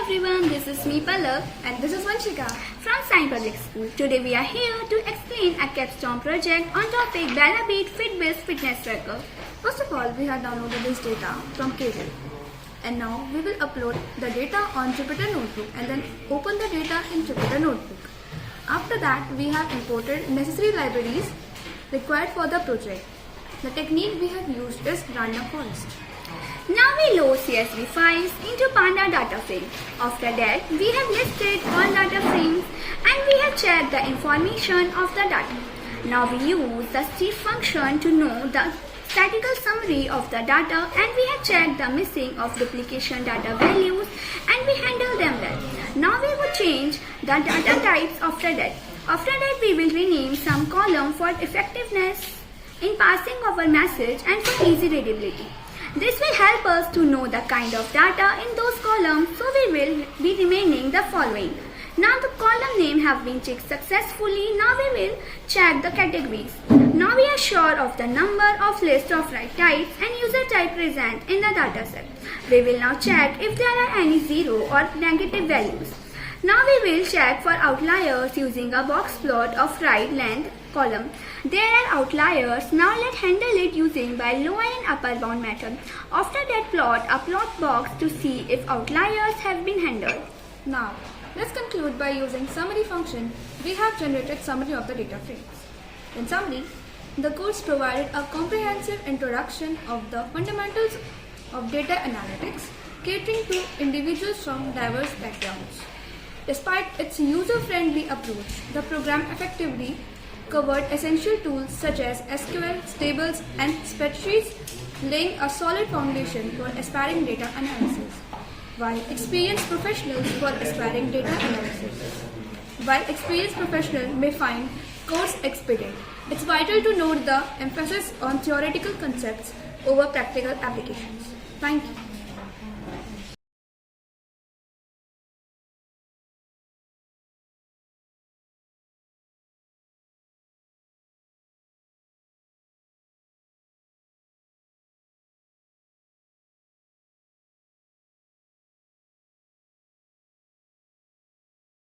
everyone, this is me Palak and this is Vanshika from Science Public School. Today we are here to explain a Capstone project on topic Bellabeat Fitbit fitness tracker. First of all, we have downloaded this data from KDL and now we will upload the data on Jupyter Notebook and then open the data in Jupyter Notebook. After that, we have imported necessary libraries required for the project. The technique we have used is random forest. Now we load CSV files into Pandas data frame. After that, we have listed all data frames and we have checked the information of the data. Now we use the st function to know the statistical summary of the data, and we have checked the missing of duplication data values and we handle them well. Now we will change the data types after that. After that, we will rename some column for effectiveness in passing our message and for easy readability. This will help us to know the kind of data in those columns, so we will be remaining the following. Now the column name have been checked successfully. Now we will check the categories. Now we are sure of the number of list of right types and user type present in the dataset. We will now check if there are any zero or negative values. Now we will check for outliers using a box plot of right length column. There are outliers. Now let's handle it using by lower and upper bound method. After that, plot a plot box to see if outliers have been handled. Now let's conclude by using summary function. We have generated summary of the data frames. In summary, the course provided a comprehensive introduction of the fundamentals of data analytics, catering to individuals from diverse backgrounds. Despite its user-friendly approach, the program effectively covered essential tools such as SQL, tables, and spreadsheets, laying a solid foundation for aspiring data analysis. While experienced professionals may find course expedient, it's vital to note the emphasis on theoretical concepts over practical applications. Thank you.